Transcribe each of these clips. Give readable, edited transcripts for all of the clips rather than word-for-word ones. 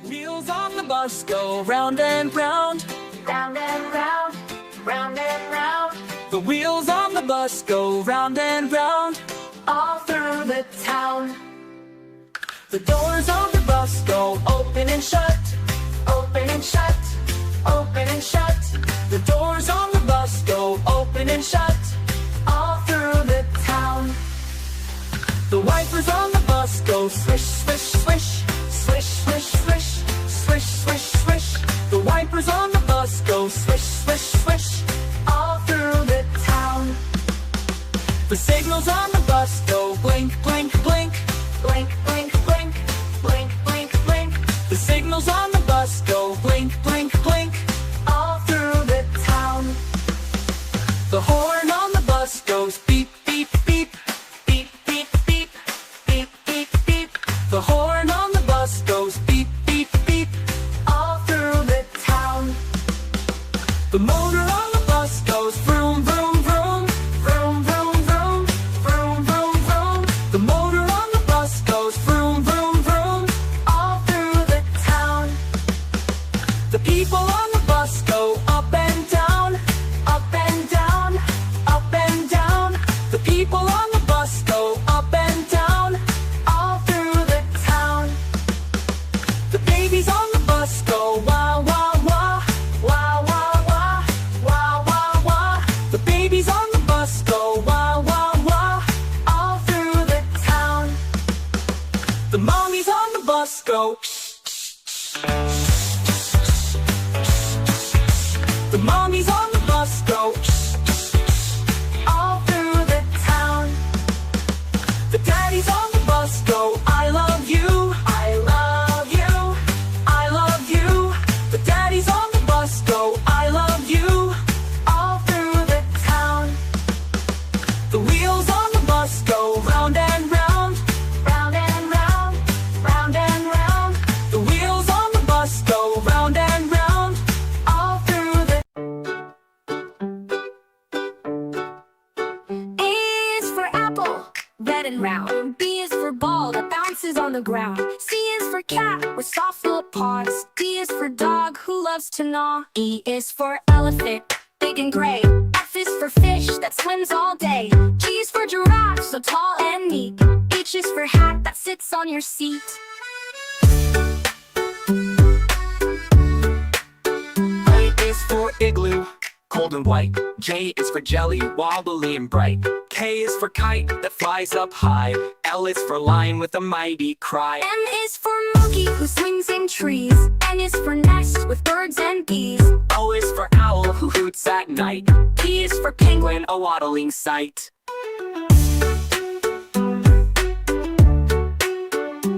Wheels on the bus go round and round, round and round, round and round. The wheels on the bus go round and round, all through the town. The doors of the bus go open and shut, open and shut, open and shut. The doors on the bus go open and shut, all through the town. The wipers on the bus go swish, swish, swish, swish, swish, swish, swish, swish, swish. The wipers on the bus go swish, swish, swish, all through the town. The signals on the bus go blink, blink, blink, blink, blink, blink, blink, blink, blink. The signals on the bus go blink, blink, blink, all through the town. The horn on the bus goes beep, beep, beep, beep, beep, beep, beep, beep, beep. The horn on the bus goes beep, beep, beep, all through the town. The motor on the bus goes vroom, vroom, vroom, vroom, vroom, vroom, vroom, vroom, vroom. The motor on the bus goes vroom, vroom, vroom, all through the town. The people on the bus go up and down, up and down, up and down. The people on the bus go up and down, all through the town. The babies on the bus go wah, wah, wah, wah, wah, wah, wah, wah, wah. The babies on the bus go wah, wah, wah, all through the town. The mommies on the bus go the mommies on the bus go all through the town. The daddies on the bus go I love you, I love you, I love you. The daddies on the bus go I love you, all through the town. The wheels on the bus go round and round, round and round, round and round. The wheels on the bus go round and round, all through the. A is for apple, red and round. B is for ball that bounces on the ground. C is for cat with soft little paws. D is for dog who loves to gnaw. E is for elephant, big and gray. F is for fish that swims all day. G is for giraffe, so tall and neat. H is for hat that sits on your seat. I is for igloo, cold and white. J is for jelly, wobbly and bright. K is for kite that flies up high. L is for lion with a mighty cry. M is for monkey who swings in trees. N is for nest with birds and bees. O is for owl who hoots at night. P is for penguin, a waddling sight.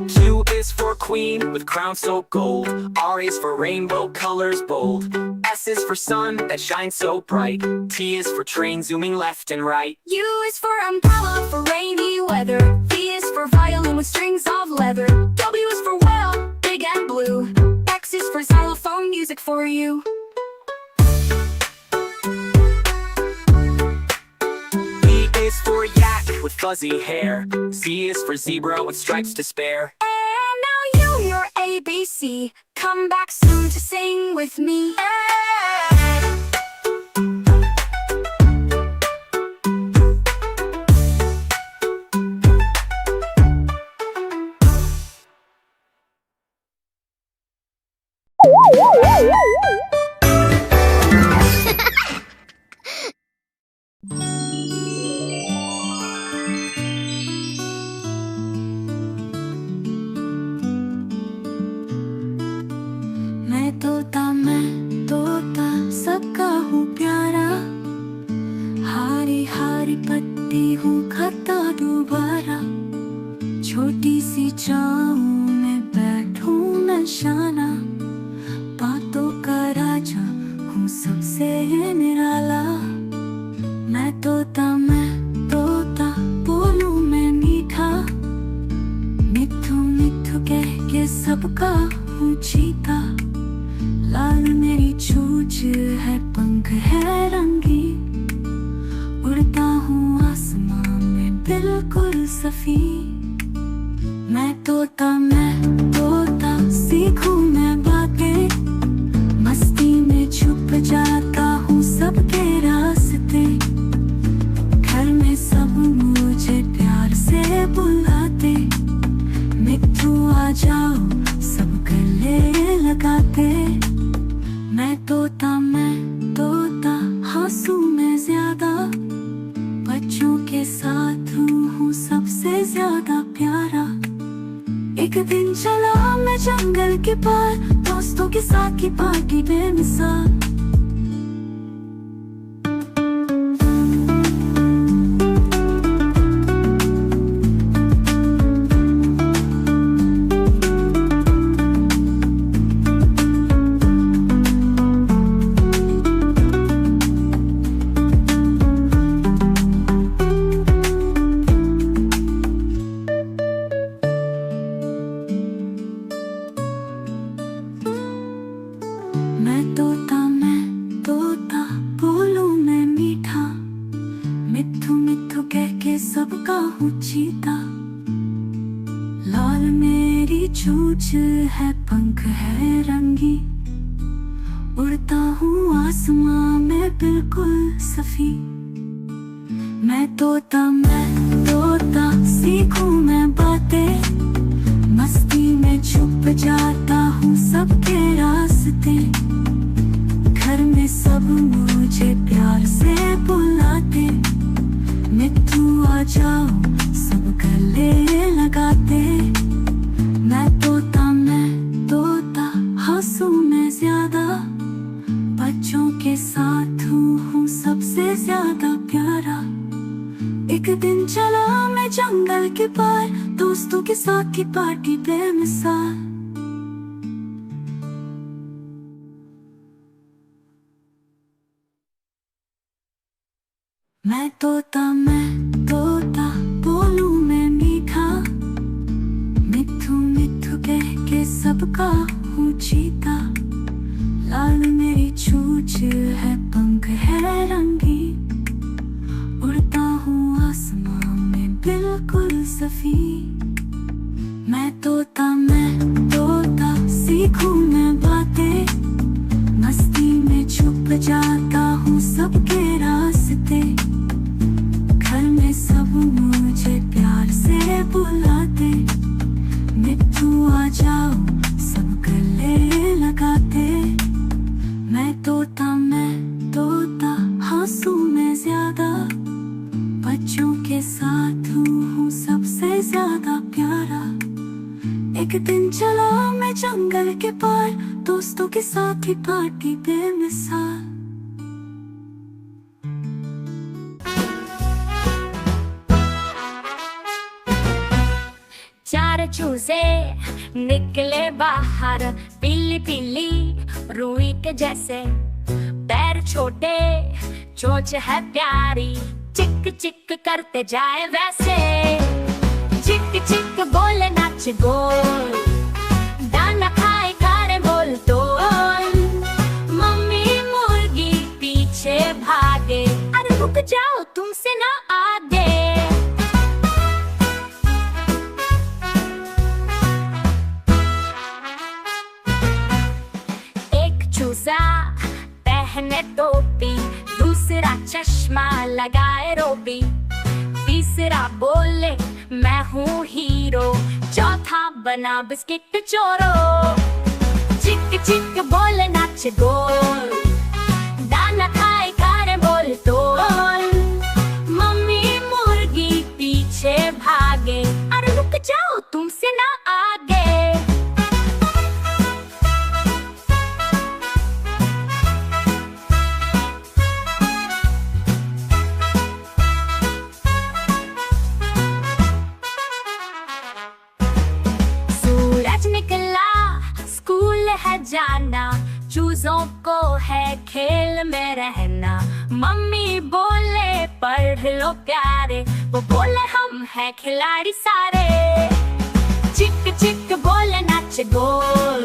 Q is for queen with crown so gold. R is for rainbow colors bold. S is for sun that shines so bright. T is for train zooming left and right. U is for umbrella for rainy weather. V is for violin with strings of leather. W is for whale, big and blue. X is for xylophone music for you. E is for yak with fuzzy hair. Z is for zebra with stripes to spare. And now you, your ABC. Come back soon to sing with me. मैं तोता सबका हूँ प्यारा। हारी हारी पत्ती हूँ खाता दोबारा। छोटी सी छाँव में बैठूं मैं शाना। बातों का राजा हूँ सबसे निराला। मैं तोता बोलूं मैं मीठा। मिठू मिठू कह के सबका हूँ चीता। लाल मेरी चोंच है, पंख है रंगी। उड़ता हूँ आसमां में बिल सफी। मैं तोता सीखूं मैं बातें, मस्ती में छुप जाता हूँ सबके रास्ते। घर में सब मुझे प्यार से बुलाते, मिट्ठू आ जाओ सब गले लगाते। मैं तोता हंसूं मैं ज्यादा, बच्चों के साथ हूँ सबसे ज्यादा प्यारा। एक दिन चला मैं जंगल के पार, दोस्तों के साथ की पार्टी बेमिसाल। मैं तोता बोलूं मैं मीठा, मिट्ठू मिट्ठू कह के सबका हूँ चीता। लाल मेरी चोंच है, पंख है रंगी, उड़ता हूँ आसमां में बिल्कुल सफी। मैं तोता सीखूं मैं बातें, मस्ती में छुप जाता हूँ सबके रास्ते। घर में सब मुझे प्यार से बुलाते, मिट्ठू आ जाओ सब गले लगाते। मैं तोता हंसूं मैं ज्यादा, बच्चों के साथ हूँ सबसे ज्यादा प्यारा। एक दिन चला मैं जंगल के पार, दोस्तों के साथ की पार्टी बेमिसाल। मैं तोता बोलूं मैं मीठा, मिट्ठू मिट्ठू कह के सबका हूँ चीता। लाल मेरी चोंच है, पंख है रंगी, उड़ता हूँ आसमां में बिल्कुल सफी। मैं तोता सीखूं मैं बातें, मस्ती में छुप जाता हूँ सबके रास्ते। घर में सब मुझे प्यार से बुलाते, मिट्ठू आ जाओ सब गले लगाते। मैं तोता हंसूं मैं ज्यादा, बच्चों के साथ हूँ सबसे ज्यादा प्यारा। एक दिन चला मैं जंगल के पार, दोस्तों के साथ ही पार्टी बेमिसाल। चार चूजे निकले बाहर, पीली पीली रुई के जैसे, पैर छोटे चोंच है प्यारी, चिक चिक करते जाए वैसे। चिक चिक बोले नाच गोल, दाना खाए खारे बोल तोल। मम्मी मुर्गी पीछे भागे, अरे रुक जाओ तुमसे ना आगे। चूजा पहने टोपी, दूसरा चश्मा लगाए रोबी, तीसरा बोले मैं हूँ हीरो, चौथा बना बिस्किट चोरो। चिक चिक बोले नाच गोल, दाना खाए खारे बोल तोल। मम्मी मुर्गी पीछे भागे, अरे रुक जाओ तुमसे ना आगे। है जाना, चूजों को है खेल में रहना। मम्मी बोले पढ़ लो प्यारे, वो बोले हम हैं खिलाड़ी सारे। चिक चिक बोले नाच गोल,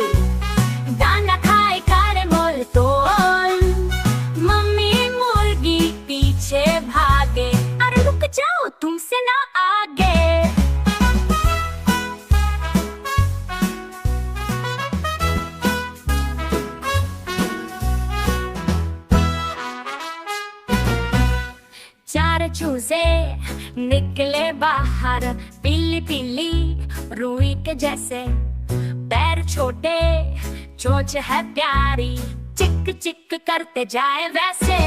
दाना खाए खारे मोल तोल। मम्मी मुर्गी पीछे भागे, अरे रुक जाओ तुमसे ना आ आगे। चार चूजे निकले बाहर, पीली पीली रुई के जैसे, पैर छोटे चोंच है प्यारी, चिक चिक करते जाए वैसे।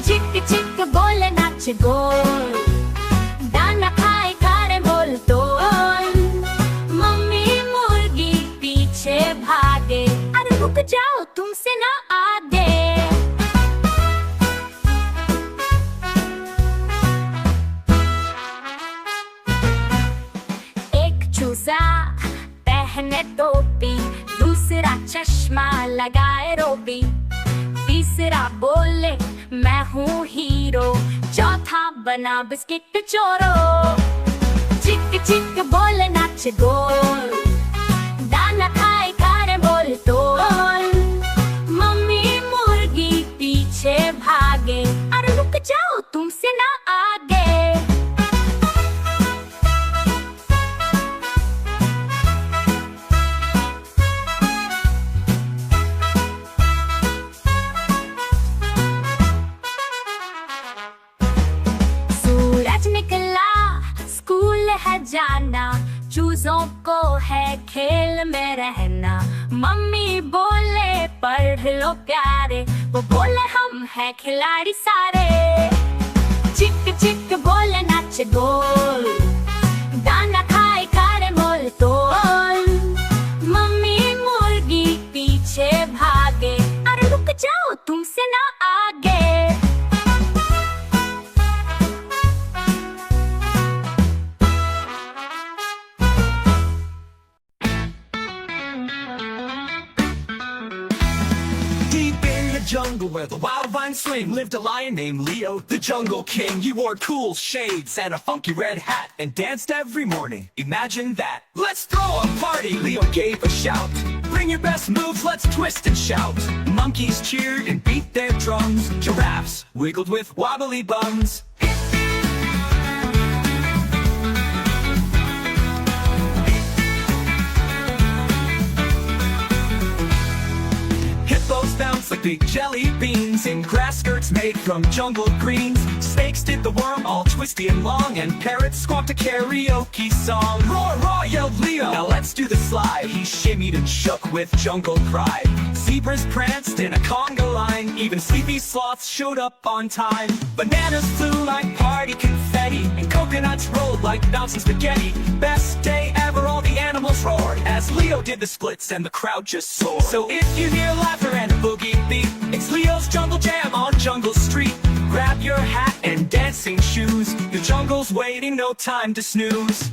चिक चिक बोले नाच गोल, दाना खाए खारे बोल तोल, मम्मी मुर्गी पीछे भागे, अरे रुक जाओ तुमसे ना आगे। चूजा पहने टोपी, दूसरा चश्मा लगाए रोबी, तीसरा बोले मैं हूँ हीरो, चौथा बना बिस्किट चोरो। चिक चिक बोले नाच गोल, दाना खाए खारे बोल तोल, मम्मी मुर्गी पीछे भागे, अरे रुक जाओ तुमसे ना आगे। निकला स्कूल है जाना, चूजों को है खेल में रहना, मम्मी बोले पढ़ लो प्यारे, वो बोले हम हैं खिलाड़ी सारे। चिक चिक बोले नाच गोल, दाना खाए खारे बोल तोल, मम्मी मुर्गी पीछे भागे, अरे रुक जाओ तुमसे ना आगे। Jungle where the wild vines swing lived a lion named Leo, the jungle king. He wore cool shades and a funky red hat and danced every morning. Imagine that. Let's throw a party, Leo gave a shout. Bring your best moves, let's twist and shout. Monkeys cheered and beat their drums. Giraffes wiggled with wobbly bums. Hippos bounced like big jelly beans in grass skirts made from jungle greens. Snakes did the worm all twisty and long, and parrots squawked a karaoke song. Roar, roar, yelled Leo, now let's do the slide. He shimmied and shook with jungle pride. Zebras pranced in a conga line, even sleepy sloths showed up on time. Bananas flew like party confetti, and coconuts rolled like bouncing spaghetti. Best day ever, all the animals roared as Leo did the splits and the crowd just soared. So if you hear laughter and a boogie beat, it's Leo's Jungle Jam on Jungle Street. Grab your hat and dancing shoes, the jungle's waiting, no time to snooze.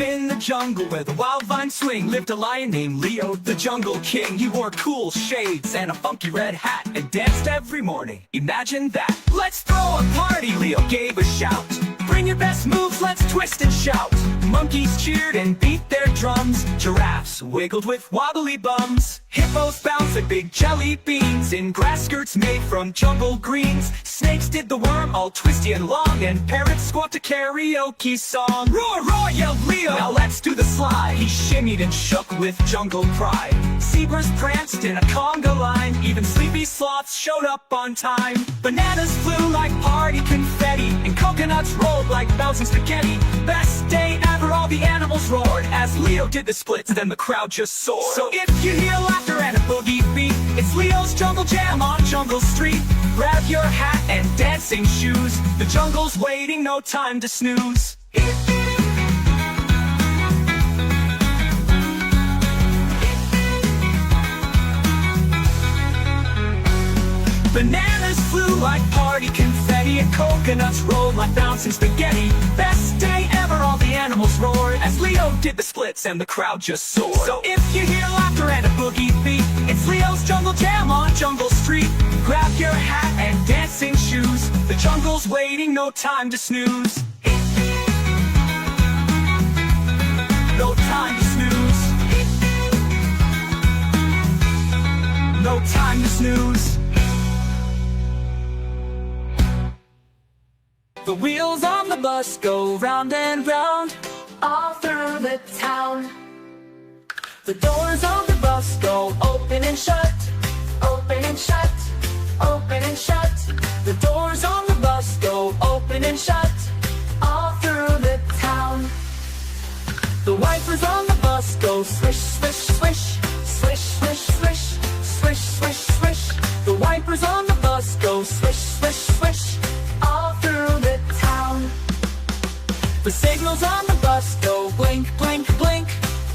In the jungle where the wild vines swing lived a lion named Leo, the jungle king. He wore cool shades and a funky red hat and danced every morning. Imagine that. Let's throw a party, Leo gave a shout. Bring your best moves, let's twist and shout. Monkeys cheered and beat their drums. Giraffes wiggled with wobbly bums. Hippos bounced like big jelly beans in grass skirts made from jungle greens. Snakes did the worm all twisty and long, and parrots squawked a karaoke song. Roar, roar, yelled Leo, now let's do the slide. He shimmied and shook with jungle pride. Zebras pranced in a conga line, even sleepy sloths showed up on time. Bananas flew like party confetti, and coconuts rolled like bouncing spaghetti. Best day ever, all the animals roared as Leo did the splits, then the crowd just soared. So if you hear laughter and a boogie beat, it's Leo's Jungle Jam on Jungle Street. Grab your hat and dancing shoes, the jungle's waiting, no time to snooze. Bananas flew like party confetti, and coconuts rolled like bouncing spaghetti. Best day ever, all the animals roared as Leo did the splits and the crowd just soared. So if you hear laughter and a boogie beat, It's Leo's Jungle Jam on Jungle Street. Grab your hat and dancing shoes. The jungle's waiting, no time to snooze. No time to snooze. No time to snooze. The wheels on the bus go round and round, all through the town. The doors on the bus go open and shut, open and shut, open and shut. The doors on the bus go open and shut, all through the town. The wipers on the bus go swish, swish, swish, swish, swish, swish, swish, swish, swish. The wipers on the bus go swish, swish, swish, all through the town. The signals on the bus go blink, blink, blink,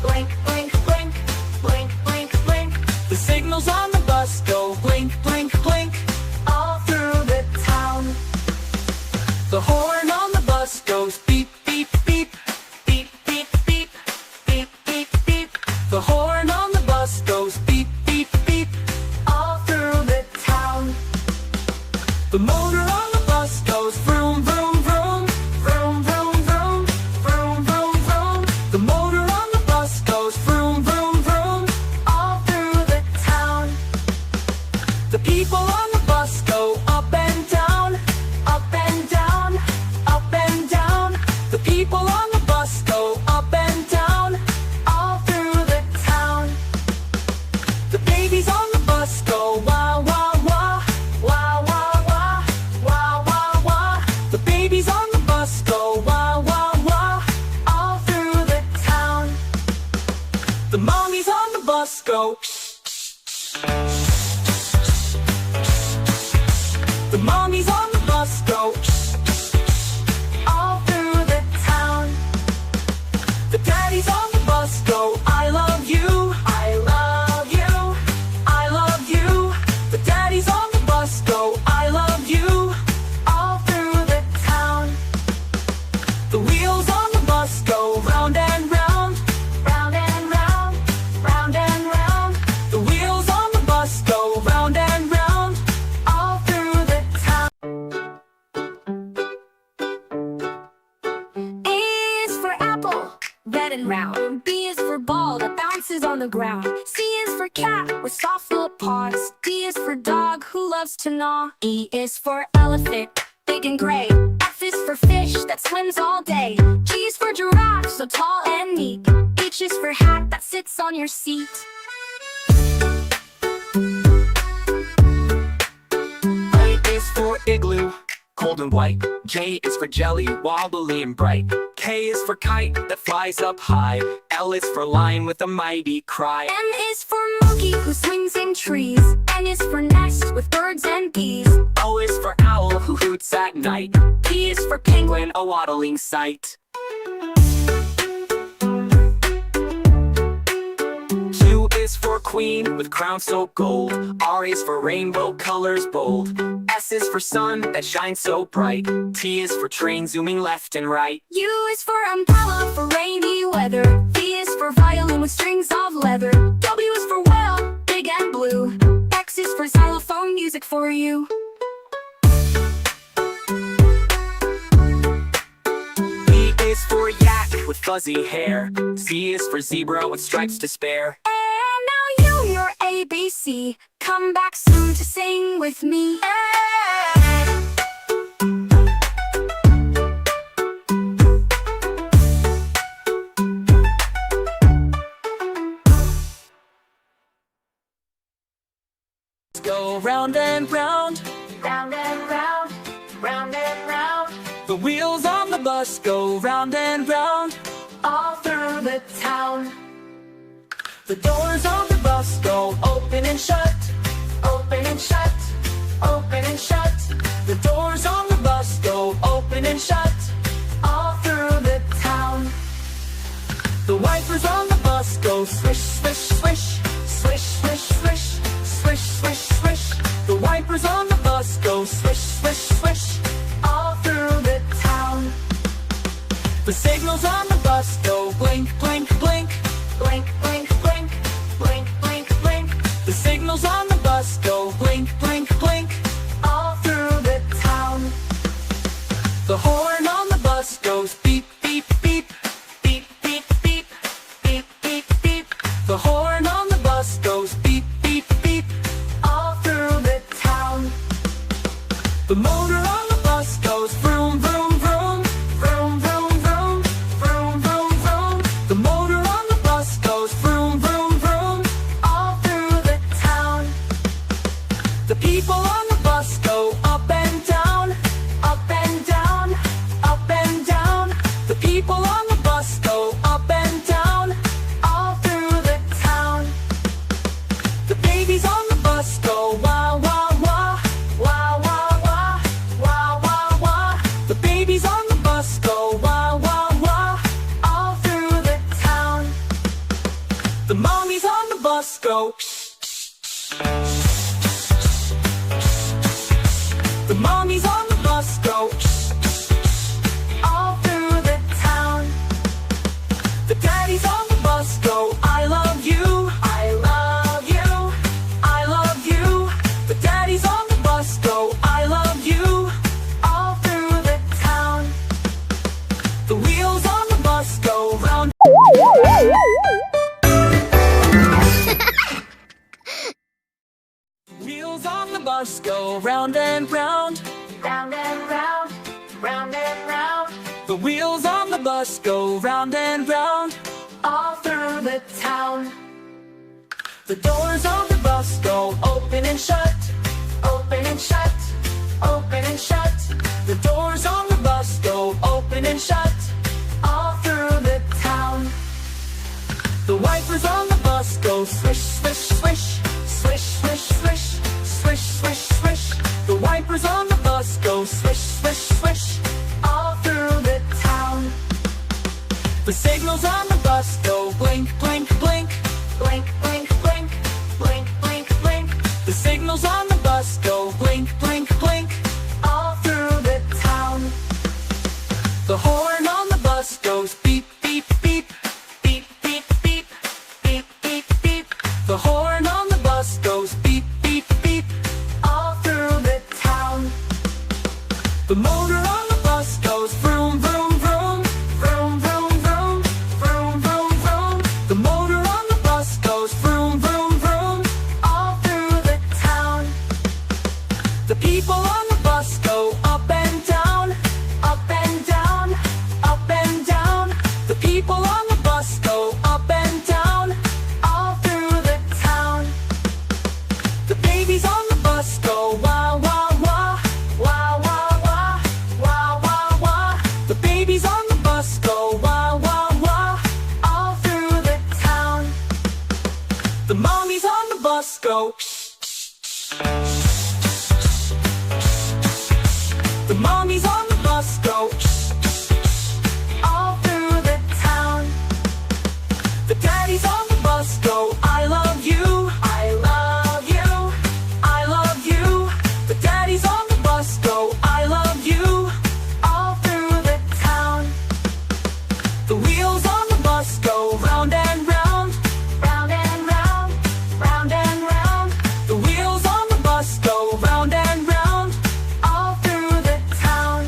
blink, blink, blink, blink, blink, blink. The signals on the bus go blink, blink, blink, all through the town. The horn on the bus goes beep, beep, beep, beep, beep, beep, beep, beep, beep. The horn on the bus goes beep, beep, beep, all through the town. The motor on the bus goes vroom, vroom, vroom, vroom, vroom, vroom, vroom, vroom, vroom. The motor on the bus goes vroom, vroom, vroom, all through the town. The people on the bus go up and down, up and down, up and down. The people on the bus go up and down, all through the town. The babies on the bus go wah, wah, wah, wah, wah, wah, wah, wah, wah. The babies on the bus go wah, wah, wah, all through the town. The mommies on the bus go the mommies on the bus go all through the town. The daddies on the bus go I love you, I love you, I love you. The daddies on the bus go I love you, all through the town. The wheels on the bus go round and round, round and round, round and round. The wheels on the bus go round and round, all through the town. A is for apple, red and round. B is for ball that bounces on the ground. C is for cat with soft little paws. D is for dog who loves to gnaw. E is for elephant, big and gray. F is for fish that swims all day. G is for giraffe, so tall and neat. H is for hat that sits on your seat. I is for igloo, cold and white. J is for jelly, wobbly and bright. K is for kite that flies up high. L is for lion with a mighty cry. M is for monkey who swings in trees. N is for nest with birds and bees. O is for owl who hoots at night. P is for penguin, a waddling sight. Q is for queen with crown so gold. R is for rainbow colors bold. S is for sun that shines so bright. T is for train zooming left and right. U is for umbrella for rainy weather. V is for violin with strings of leather. W is for whale, big and blue. X is for xylophone music for you. B is for yak with fuzzy hair. Z is for zebra with stripes to spare. And now you, your ABC. Come back soon to sing with me. Go round and round, Round and round, round and round, the wheels on the bus go round and round, all through the town. the doors on the bus go open and shut, Open and shut, open and shut. The doors on the bus go open and shut, all through the town. the wipers on the bus go swish, swish, swish, swish, swish, swish, swish, swish, swish. The wipers on the bus go swish, swish, swish, All through the town. the signals on the bus go blink, blink, blink, Blink, blink, blink, blink, blink, blink. the signals The motor on the bus goes vroom, vroom, vroom. Vroom, vroom, vroom. Vroom, vroom, vroom. The motor on the bus goes vroom, vroom, vroom. All through the town. The people on the bus go up and down. Up and down. Up and down. The people on the bus go up and down. All through the town. The babies on the bus go wah, wah, wah. Wah, wah, wah. Wah, wah, wah. The babies on the bus go wah, wah, wah. All through the town. The mommies on the bus go shh, shh, shh. The mommies on the bus go shh, shh, shh. All through the town. The daddies on the bus go I love you. I love you. I love you. The daddies on the bus go I love you. All through the town. The wheels on the bus go round. Wheels on the bus go round and round. Round and round. Round and round. The wheels on the bus go round and round. All through the town. The doors on the bus go open and shut. Open and shut. Open and shut. The doors on the bus go open and shut. All through the town. The wipers on the bus go swish, swish, swish. Swish, swish, swish. Swish, swish, swish. The wipers on the bus go swish, swish, swish. All through the town. The signals on the bus go blink, blink, blink. Blink, blink, blink. Blink, blink, blink. The signals on the bus go blink, blink, blink. All through the town. The horn on the bus goes beep, beep, beep. Beep, beep, beep. Beep, beep, beep. The horn on the bus goes beep, beep, beep. All through the town. The motor on the bus goes vroom, vroom, vroom. Vroom, vroom, vroom. Vroom, vroom, vroom. The motor on the bus goes vroom, vroom, vroom. All through the town. The people on the bus go up and down. Up and down. Up and down. The people on the bus go up and down. All through the town. The babies on the bus go wah, wah, wah. Wah, wah, wah. Wah, wah, wah. The babies on the bus go wah, wah, wah. All through the town. The mommies on the bus go shh, shh, shh. The mommies on the bus go shh, shh, shh. All through the town. The daddies on the bus go I love you. I love you. I love you. The daddies on the bus go I love you. All through the town. The wheels on the bus go round and round. Round and round. Round and round. The wheels on the bus go round and round. All through the town.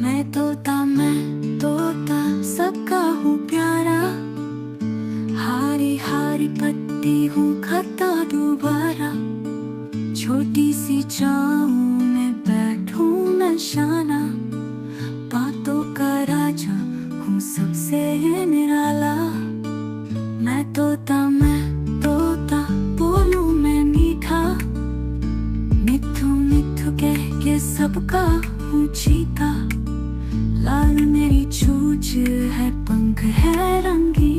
मैं तोता सबका हूँ प्यारा। हारी हारी पत्ती हूँ खाता दोबारा। छोटी सी छाँव में बैठूं नशाना। बातों का राजा हूँ सबसे निराला। मैं तोता बोलूं मैं मीठा। मिठू मिठू कह के सबका हूँ चीता। लाल मेरी चोंच है, पंख है रंगी।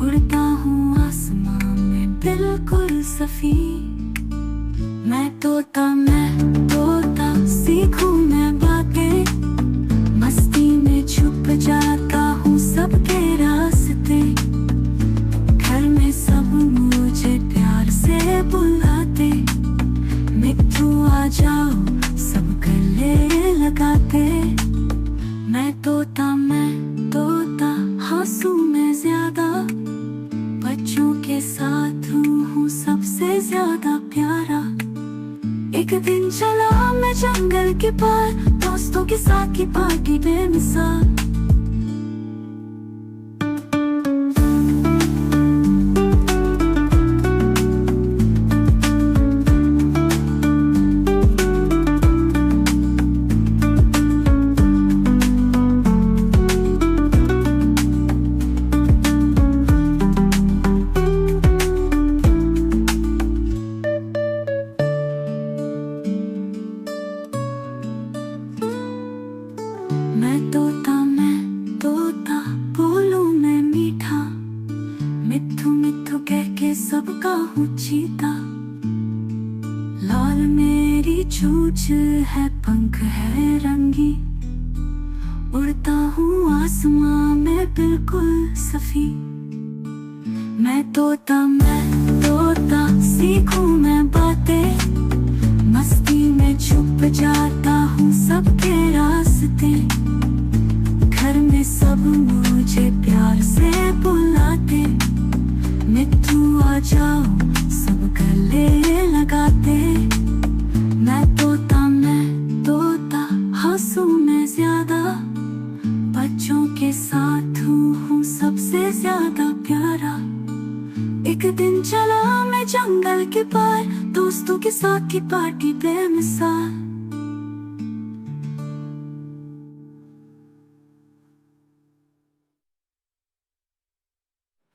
उड़ता हूँ आसमां में बिल्कुल सफी। मैं तोता सीखूं मैं बातें। मस्ती में छुप जाता हूँ सबके रास्ते। घर में सब मुझे प्यार से बुलाते। मिट्ठू आ जाओ सब गले लगाते। मैं तोता हंसूं मैं ज्यादा। बच्चों के साथ हूँ सबसे ज्यादा प्यारा। एक दिन चला मैं जंगल के पार, दोस्तों के साथ की पार्टी बेमिसाल। मैं तोता बोलूं मैं मीठा, मिट्ठू मिट्ठू कह के सबका हूँ चीता। लाल मेरी चोंच है, पंख है रंगी, उड़ता हूँ आसमां में बिल्कुल सफी। मैं तोता सीखूं मैं बातें, मस्ती में छुप जाता हूँ सबके रास्ते। घर में सब मुझे प्यार से बुलाते, मिट्ठू आ जाओ सब गले लगाते। मैं तोता हंसूं मैं ज्यादा, बच्चों के साथ हूँ सबसे ज्यादा प्यारा। एक दिन चला मैं जंगल के पार, दोस्तों के साथ की पार्टी बेमिसाल।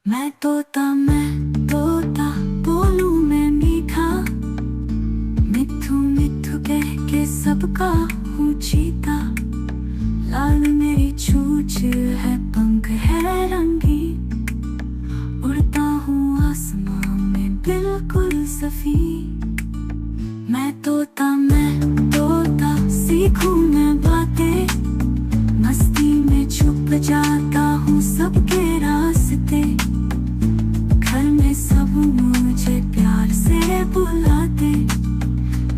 मैं तोता बोलूं मैं मीठा, मिट्ठू मिट्ठू कह के सबका हूँ चीता। लाल मेरी चोंच है, पंख है रंगी, उड़ता हूँ आसमां में बिल्कुल सफी। मैं तोता सीखूं मैं बातें, मस्ती में छुप जाता हूँ सबके रास्ते। घर में सब मुझे प्यार से बुलाते,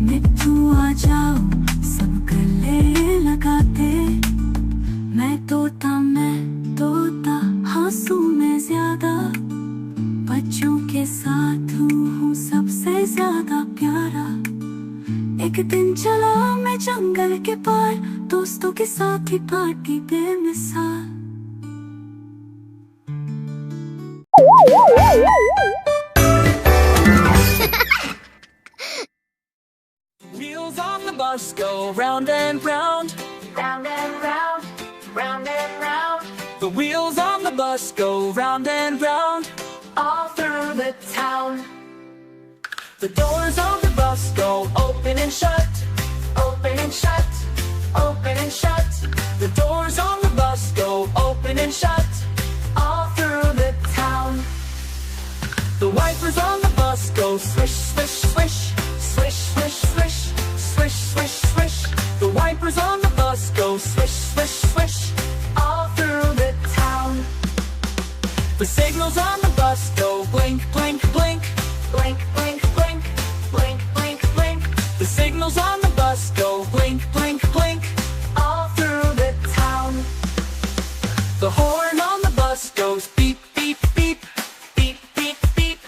मिट्ठू आ जाओ सब गले लगाते। मैं तोता हंसूं मैं ज्यादा, बच्चों के साथ हूँ सबसे ज्यादा प्यारा। एक दिन चला मैं जंगल के पार, दोस्तों के साथ ही पार्टी बेमिसाल। Wheels on the bus go round and round, Round and round, round and round, the wheels on the bus go round and round, all through the town. the doors on the bus go open and shut, Open and shut, open and shut, the doors on the bus go open and shut, all through the town. the wipers on the bus go swish swish swish, Swish, swish, swish, swish swish swish, the wipers on the bus go swish swish swish, all through the town. the signals on the bus go blink blink blink, Blink, blink, blink, blink, blink, blink, the signals on the bus go blink blink blink, all through the town. the horn on the bus goes beep beep beep, Beep, beep, beep,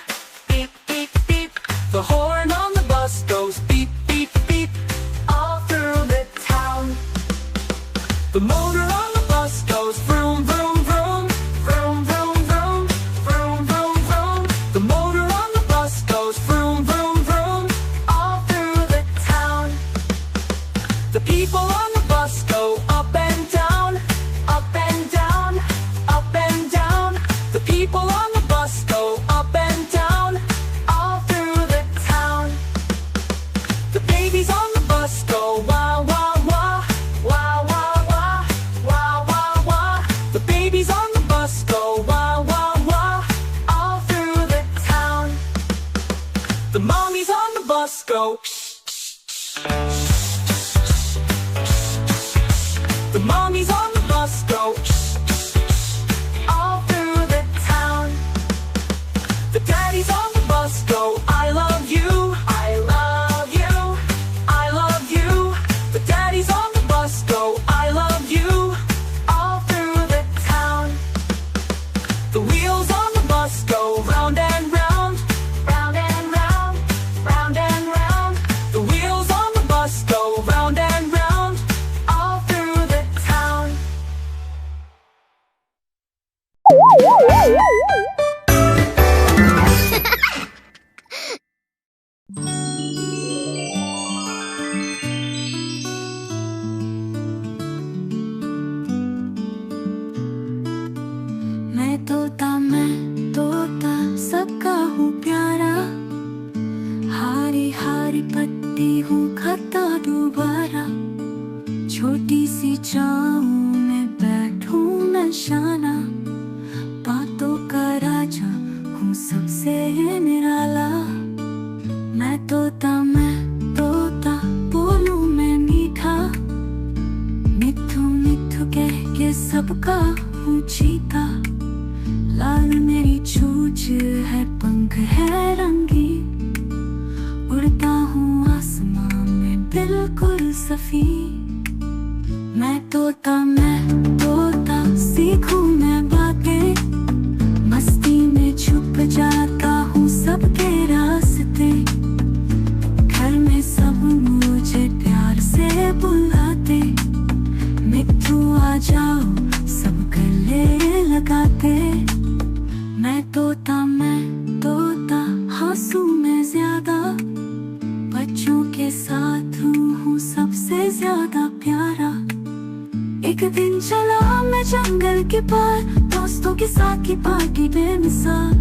beep, beep, beep, the horn on the bus goes beep beep beep, all through the town. the motor on the bus goes vroom vroom vroom, Vroom, vroom, vroom, vroom, vroom, vroom, the motor on the bus goes vroom vroom vroom, all through the town. the people on the bus go up and down, Up and down, up and down, the people on the bus go up and down, all through the town. the babies on the bus go wah wah wah, Wah, wah, wah, wah, wah, wah, the babies on the bus go wah wah wah, all through the town. the mommies on the bus go the mommies on the bus go All through the town. the daddies on the bus go I love you, I love you, I love you, the daddies on the bus go I love you, all through the town. the wheels on the bus go round and round, Round and round, round and round, the wheels on पत्ती हूँ खाता दोबारा। छोटी सी छाँव में बैठूं नशाना, बातों का राजा हूँ सबसे निराला। मैं तोता बोलूं मैं मीठा, मिठू मिठू कह के सबका हूँ चीता। लाल मेरी चोंच है, पंख है रंगी, उड़ता हूँ आसमां में बिल्कुल सफी। मैं तोता सीखूं मैं बातें, मस्ती में छुप जाता हूँ सबके रास्ते। घर में सब मुझे प्यार से बुलाते, मिट्ठू आ जाओ सब गले लगाते। मैं तोता हंसूं मैं ज्यादा, बच्चों के साथ हूँ सबसे ज्यादा प्यारा। एक दिन चला मैं जंगल के पार, दोस्तों के साथ की पार्टी बेमिसाल।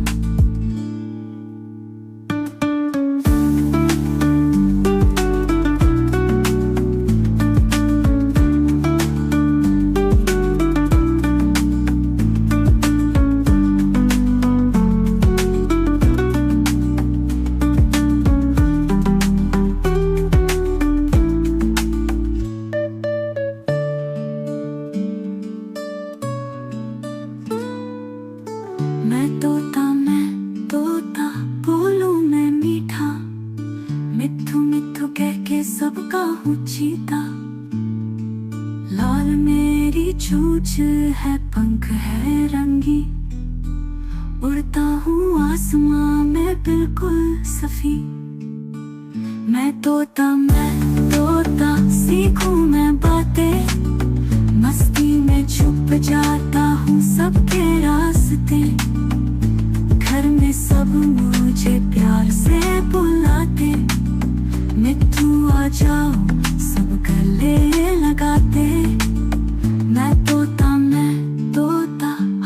मैं तोता बोलूं मैं मीठा, मिठू मिठू कह के सबका हूँ चीता। लाल मेरी चोंच है, पंख है रंगी, उड़ता हूँ आसमां में बिल्कुल सफी। मैं तोता सीखूं मैं बातें, मस्ती में छुप जाता हूँ सबके रास्ते। घर में सब मुझे प्यार से बुलाते, मिट्ठू आ जाओ सब गले लगाते। मैं तोता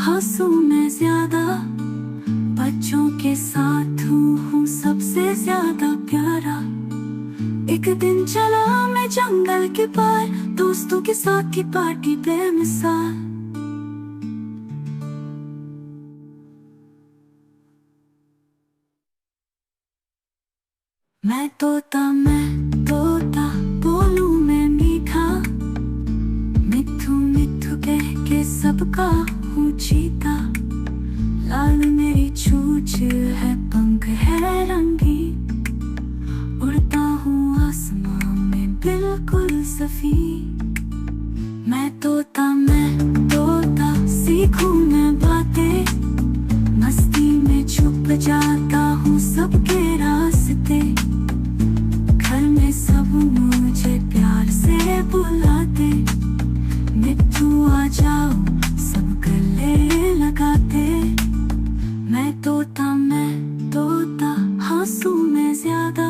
हंसूं मैं ज्यादा, बच्चों के साथ हूँ सबसे ज्यादा प्यारा। एक दिन चला मैं जंगल के पार, दोस्तों के साथ की पार्टी बेमिसाल। मैं तोता बोलूं मैं मीठा, मिठू मिठू कह के सबका हूँ चीता। लाल मेरी चोंच है, पंख है रंगी, उड़ता हूँ आसमां में बिल्कुल सफी। मैं तोता सीखूं मैं बातें, मस्ती में छुप जाता हूँ सबके रास्ते। घर में सब मुझे प्यार से बुलाते, मिट्ठू आ जाओ सब गले लगाते। मैं तोता हंसूं मैं ज्यादा,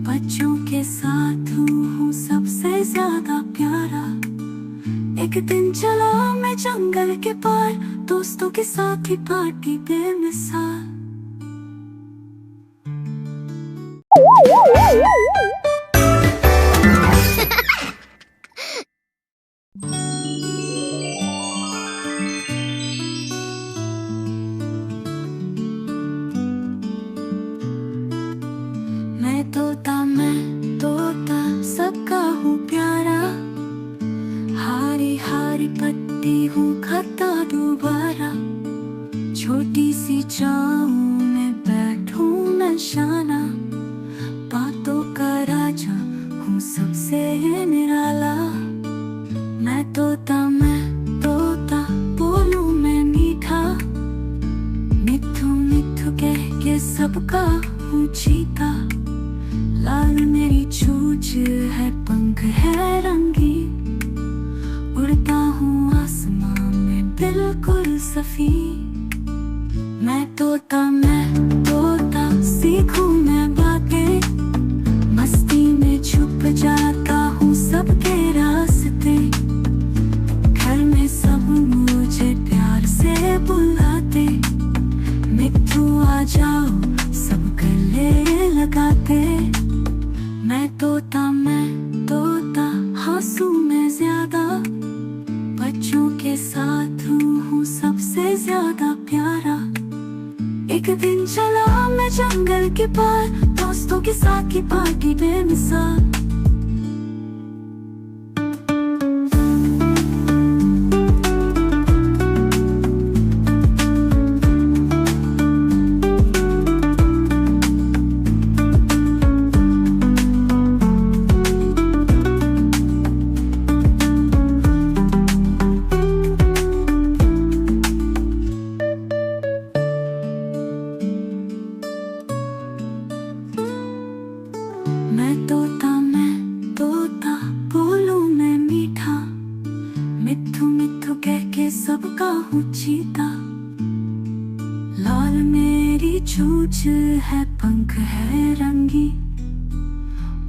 बच्चों के साथ हूँ सबसे ज्यादा प्यारा। एक दिन चला मैं जंगल के पार, दोस्तों के साथ ही पार्टी बेमिसाल। मैं तोता सबका हूँ प्यारा, हारी हारी पत्ती हूँ खाता दोबारा। छोटी सी छाँव में बैठूं नशाना, बातों का राजा हूँ सबसे निराला। मैं तोता बोलूं मैं मीठा, मिठू मिठू कह के सबका हूँ चीता। लाल मेरी चोंच है, पंख है रंगी, उड़ता हूँ आसमां में बिल्कुल सफी। मैं तोता सीखूं मैं बातें, मस्ती में छुप जाता हूँ सबके रास्ते। घर में सब मुझे प्यार से बुलाते, मिट्ठू आ जाओ सब गले लगाते। मैं तोता हंसू मैं ज्यादा, बच्चों के साथ हूँ सबसे ज्यादा प्यारा। एक दिन चला मैं जंगल के पार, दोस्तों के साथ की पार्टी बेमिसाल। मैं तोता बोलूं मैं मीठा, मिट्ठू मिट्ठू कह के सबका हूँ चीता। लाल मेरी चोंच है, पंख है रंगी,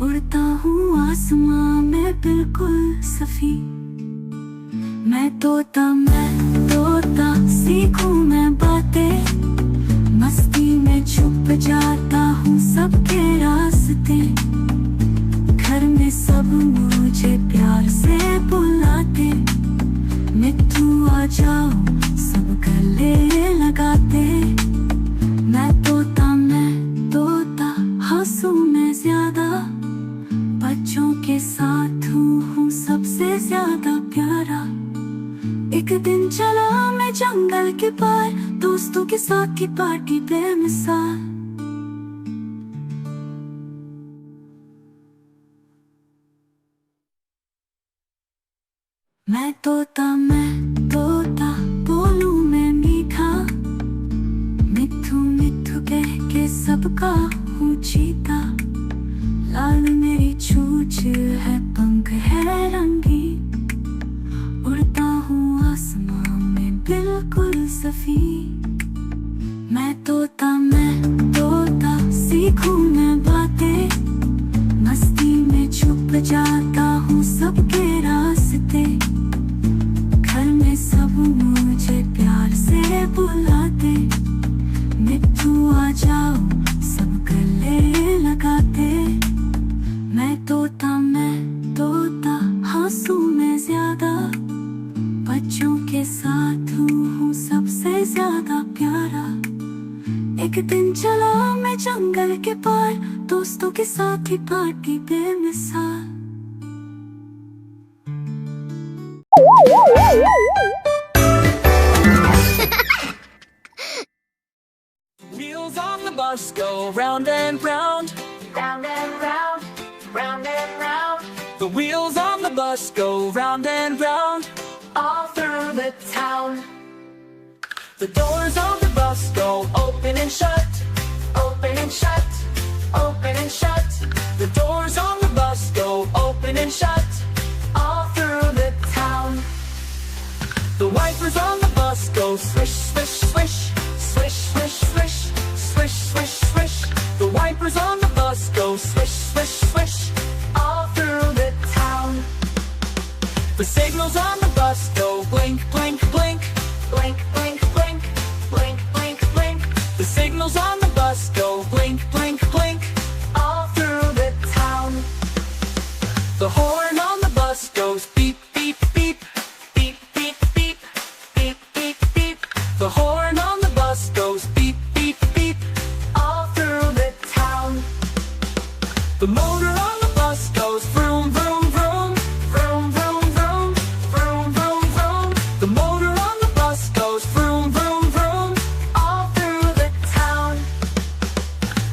उड़ता हूँ आसमां में बिल्कुल सफी। मैं तोता सीखूं मैं बातें, मस्ती में छुप जाता हूँ सबके रास्ते। घर में सब मुझे प्यार से बुलाते, मिट्ठू आ जाओ सब गले लगाते। मैं तोता हंसू मैं ज्यादा, बच्चों के साथ हूँ सबसे ज्यादा प्यारा। एक दिन चला मैं जंगल के पार, दोस्तों के साथ की पार्टी बेमिसाल। मैं तोता बोलूं मैं मीठा, मिट्ठू मिट्ठू कह के सबका हूँ चीता। लाल मेरी चोंच है, पंख है रंगी, उड़ता हूँ आसमां में बिल्कुल सफी। मैं तोता सीखूं मैं बातें, मस्ती में छुप जाता हूँ सबके रास्ते। घर में सब मुझे प्यार से बुलाते, मिट्ठू आ जाओ सब गले लगाते। मैं तोता हंसू मैं ज्यादा, बच्चों के साथ हूँ सबसे ज्यादा प्यारा। एक दिन चला मैं जंगल के पार, दोस्तों के साथ ही पार्टी बेमिसाल। Wheels on the bus go round and round, Round and round, round and round, the wheels on the bus go round and round, all through the town. the doors on the bus go open and shut, Open and shut, open and shut, the doors on the bus go open and shut, all through the town. the wipers on the bus go swish, swish, swish, swish, swish, swish, swish, swish, swish, the wipers on the bus go swish, swish, swish, All through the town. the signals on the bus go blink, blink, blink, Blink, blink, blink, blink, blink, blink, the signals on the bus go blink, blink, blink, all through the town. the horn on the bus goes beep, beep, beep, beep, beep, beep, beep, beep, beep, the horn on the bus goes beep, beep, beep, All through the town. the motor on the bus goes vroom, vroom, vroom, Vroom, vroom, vroom, vroom, vroom, vroom, the motor on the bus goes vroom, vroom, vroom, all through the town.